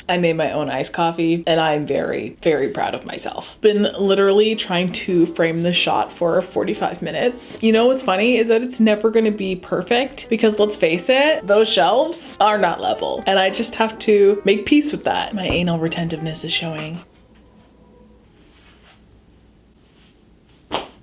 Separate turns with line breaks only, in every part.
I made my own iced coffee and I'm very, very proud of myself. Been literally trying to frame the shot for 45 minutes. You know what's funny is that it's never gonna be perfect because let's face it, those shelves are not level and I just have to make peace with that. My anal retentiveness is showing.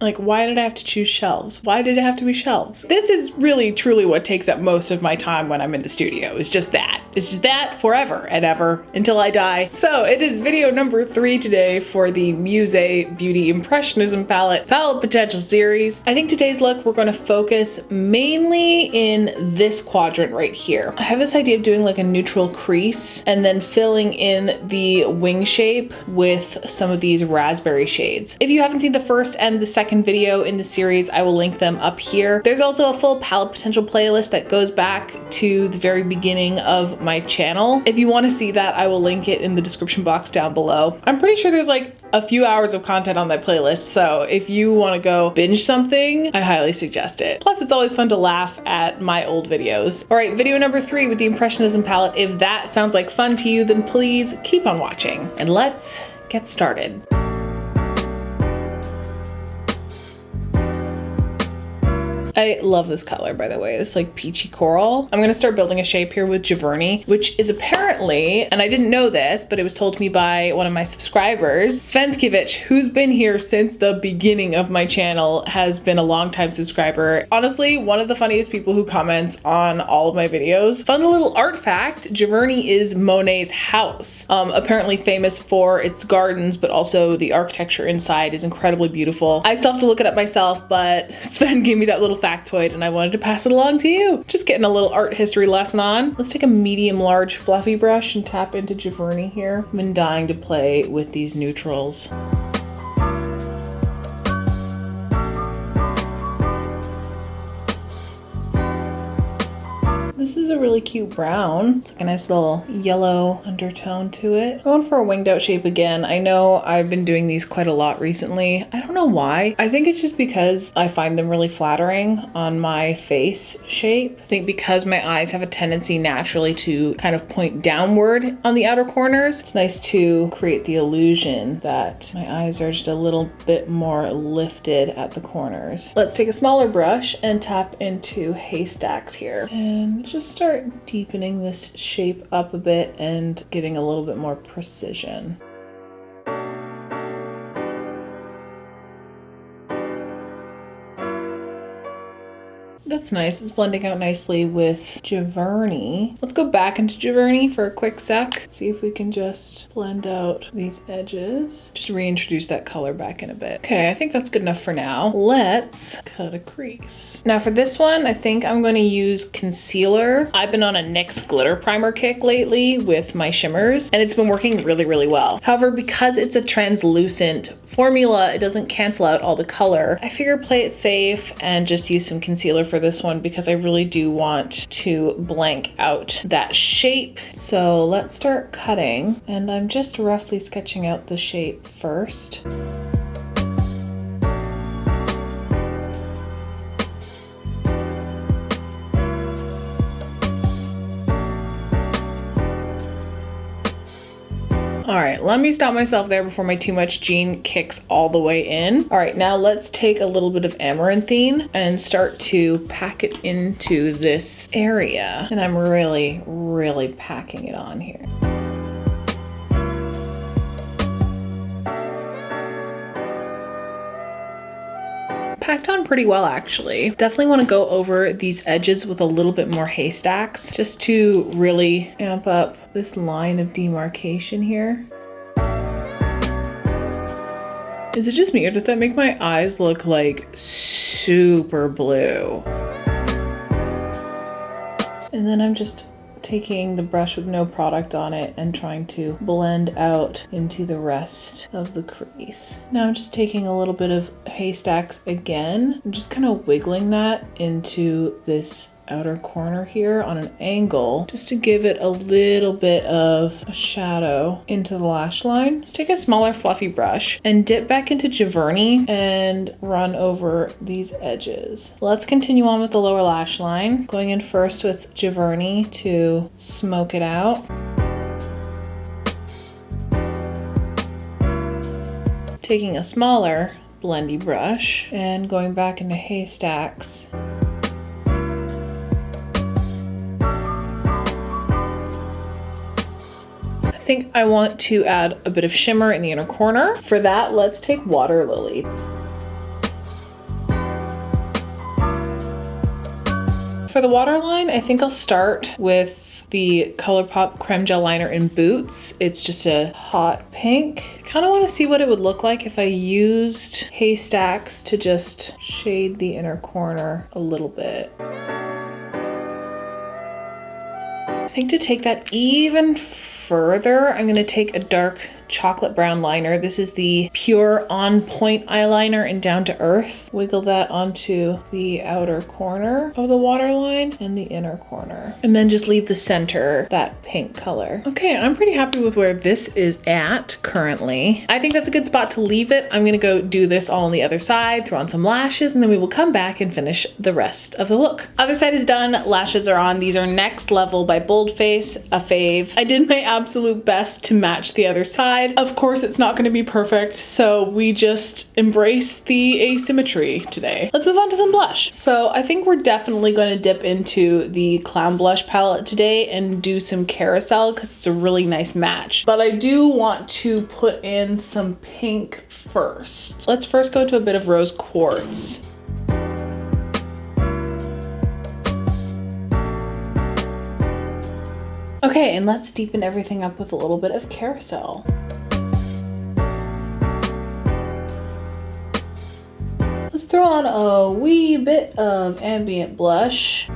Like, why did I have to choose shelves? Why did it have to be shelves? This is really, truly what takes up most of my time when I'm in the studio. It's just that. It's just that forever and ever until I die. So it is video number 3 today for the Musée Beauty Impressionism palette potential series. I think today's look, we're going to focus mainly in this quadrant right here. I have this idea of doing like a neutral crease and then filling in the wing shape with some of these raspberry shades. If you haven't seen the first and the second video in the series, I will link them up here. There's also a full palette potential playlist that goes back to the very beginning of my channel. If you want to see that, I will link it in the description box down below. I'm pretty sure there's like a few hours of content on that playlist, so if you want to go binge something, I highly suggest it. Plus, it's always fun to laugh at my old videos. All right, video number 3 with the Impressionism palette. If that sounds like fun to you, then please keep on watching and let's get started. I love this color, by the way, this like peachy coral. I'm gonna start building a shape here with Giverny, which is apparently, and I didn't know this, but it was told to me by one of my subscribers, Svenskevich, who's been here since the beginning of my channel, has been a longtime subscriber. Honestly, one of the funniest people who comments on all of my videos. Fun little art fact, Giverny is Monet's house. Apparently famous for its gardens, but also the architecture inside is incredibly beautiful. I still have to look it up myself, but Sven gave me that little factoid and I wanted to pass it along to you. Just getting a little art history lesson on. Let's take a medium large fluffy brush and tap into Giverny here. I've been dying to play with these neutrals. This is a really cute brown. It's like a nice little yellow undertone to it. Going for a winged out shape again. I know I've been doing these quite a lot recently. I don't know why. I think it's just because I find them really flattering on my face shape. I think because my eyes have a tendency naturally to kind of point downward on the outer corners, it's nice to create the illusion that my eyes are just a little bit more lifted at the corners. Let's take a smaller brush and tap into haystacks here and just start deepening this shape up a bit and getting a little bit more precision. That's nice. It's blending out nicely with Giverny. Let's go back into Giverny for a quick sec. See if we can just blend out these edges. Just reintroduce that color back in a bit. Okay, I think that's good enough for now. Let's cut a crease. Now for this one, I think I'm going to use concealer. I've been on a NYX glitter primer kick lately with my shimmers, and it's been working really, really well. However, because it's a translucent formula, it doesn't cancel out all the color. I figure play it safe and just use some concealer for this one because I really do want to blank out that shape. So let's start cutting, and I'm just roughly sketching out the shape first. All right, let me stop myself there before my too much gene kicks all the way in. All right, now let's take a little bit of amaranthine and start to pack it into this area. And I'm really, really packing it on here. Packed on pretty well, actually. Definitely want to go over these edges with a little bit more haystacks just to really amp up this line of demarcation here. Is it just me, or does that make my eyes look like super blue? And then I'm just taking the brush with no product on it and trying to blend out into the rest of the crease. Now I'm just taking a little bit of haystacks again. I'm just kind of wiggling that into this outer corner here on an angle just to give it a little bit of a shadow into the lash line. Let's take a smaller fluffy brush and dip back into Giverny and run over these edges. Let's continue on with the lower lash line, going in first with Giverny to smoke it out. taking a smaller blendy brush and going back into haystacks. I think I want to add a bit of shimmer in the inner corner. For that, let's take Water Lily. For the waterline, I think I'll start with the ColourPop Creme Gel Liner in Boots. It's just a hot pink. I kind of want to see what it would look like if I used haystacks to just shade the inner corner a little bit. I think to take that even further, I'm going to take a dark chocolate brown liner. This is the Pure On Point eyeliner in Down to Earth. Wiggle that onto the outer corner of the waterline and the inner corner. And then just leave the center that pink color. Okay, I'm pretty happy with where this is at currently. I think that's a good spot to leave it. I'm gonna go do this all on the other side, throw on some lashes, and then we will come back and finish the rest of the look. Other side is done, lashes are on. These are Next Level by Boldface, a fave. I did my absolute best to match the other side. Of course, it's not going to be perfect, so we just embrace the asymmetry today. Let's move on to some blush. So I think we're definitely going to dip into the Clown Blush palette today and do some Carousel because it's a really nice match. But I do want to put in some pink first. Let's first go to a bit of Rose Quartz. Okay, and let's deepen everything up with a little bit of Carousel. Let's throw on a wee bit of ambient blush.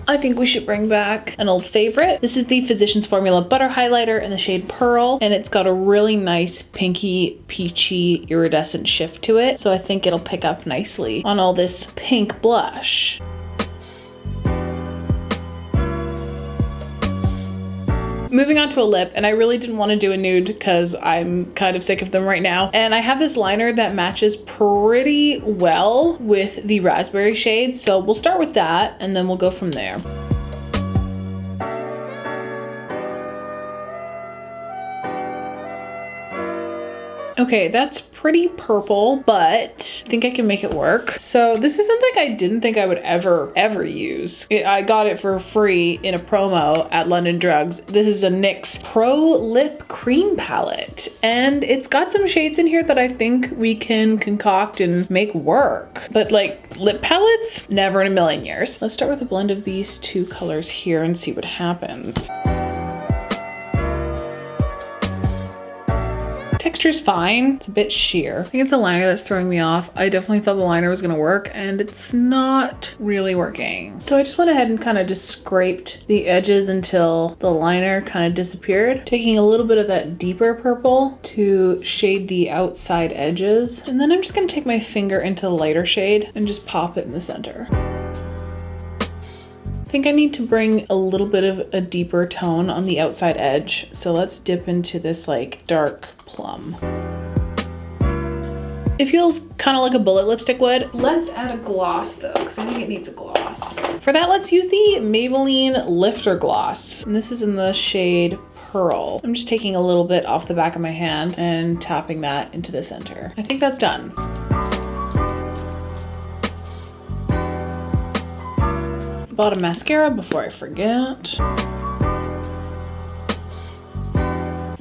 I think we should bring back an old favorite. This is the Physicians Formula Butter Highlighter in the shade Pearl, and it's got a really nice pinky, peachy, iridescent shift to it. So I think it'll pick up nicely on all this pink blush. Moving on to a lip, and I really didn't want to do a nude because I'm kind of sick of them right now. And I have this liner that matches pretty well with the raspberry shade. So we'll start with that and then we'll go from there. Okay, that's pretty purple, but I think I can make it work. So this is something I didn't think I would ever use. I got it for free in a promo at London Drugs. This is a NYX Pro Lip Cream Palette, and it's got some shades in here that I think we can concoct and make work. But like lip palettes, never in a million years. Let's start with a blend of these two colors here and see what happens. Texture's fine. It's a bit sheer. I think it's a liner that's throwing me off. I definitely thought the liner was gonna work and it's not really working. So I just went ahead and kind of just scraped the edges until the liner kind of disappeared. Taking a little bit of that deeper purple to shade the outside edges. And then I'm just gonna take my finger into the lighter shade and just pop it in the center. I think I need to bring a little bit of a deeper tone on the outside edge. So let's dip into this like dark plum. It feels kind of like a bullet lipstick would. Let's add a gloss though, because I think it needs a gloss. For that, let's use the Maybelline Lifter Gloss. And this is in the shade Pearl. I'm just taking a little bit off the back of my hand and tapping that into the center. I think that's done. Bought a mascara before I forget.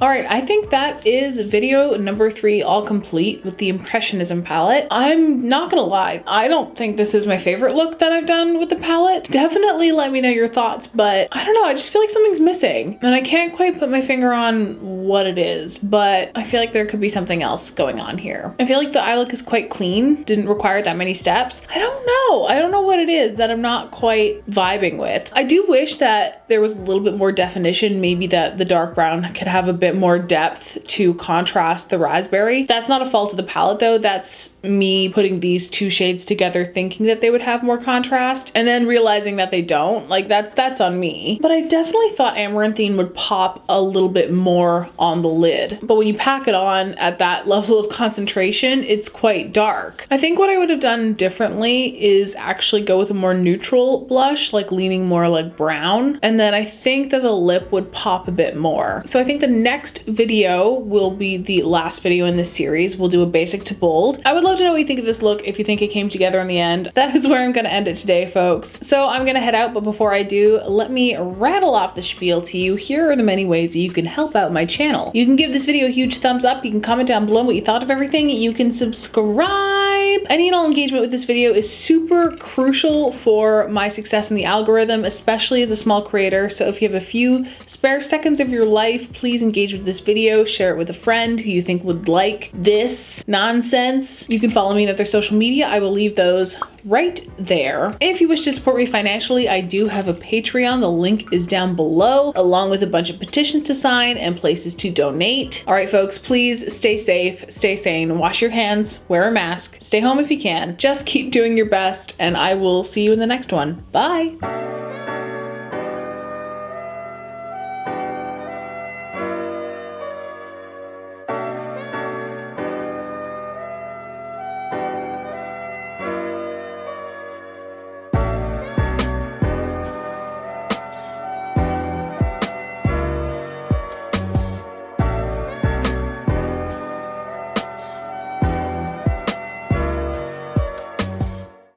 All right, I think that is video number 3 all complete with the Impressionism palette. I'm not gonna lie, I don't think this is my favorite look that I've done with the palette. Definitely let me know your thoughts, but I don't know, I just feel like something's missing. And I can't quite put my finger on what it is, but I feel like there could be something else going on here. I feel like the eye look is quite clean, didn't require that many steps. I don't know what it is that I'm not quite vibing with. I do wish that there was a little bit more definition, maybe that the dark brown could have a bit more depth to contrast the raspberry. That's not a fault of the palette though. That's me putting these two shades together thinking that they would have more contrast and then realizing that they don't. Like that's on me. But I definitely thought Amaranthine would pop a little bit more on the lid. But when you pack it on at that level of concentration, it's quite dark. I think what I would have done differently is actually go with a more neutral blush, like leaning more like brown. And then I think that the lip would pop a bit more. So I think the next next video will be the last video in this series. We'll do a basic to bold. I would love to know what you think of this look, if you think it came together in the end. That is where I'm gonna end it today, folks. So I'm gonna head out, but before I do, let me rattle off the spiel to you. Here are the many ways that you can help out my channel. You can give this video a huge thumbs up. You can comment down below what you thought of everything. You can subscribe. Any and all engagement with this video is super crucial for my success in the algorithm, especially as a small creator. So if you have a few spare seconds of your life, please engage with this video, share it with a friend who you think would like this nonsense. You can follow me on other social media. I will leave those right there. If you wish to support me financially, I do have a Patreon. The link is down below, along with a bunch of petitions to sign and places to donate. All right, folks, please stay safe, stay sane, wash your hands, wear a mask, stay home if you can. Just keep doing your best, and I will see you in the next one. Bye.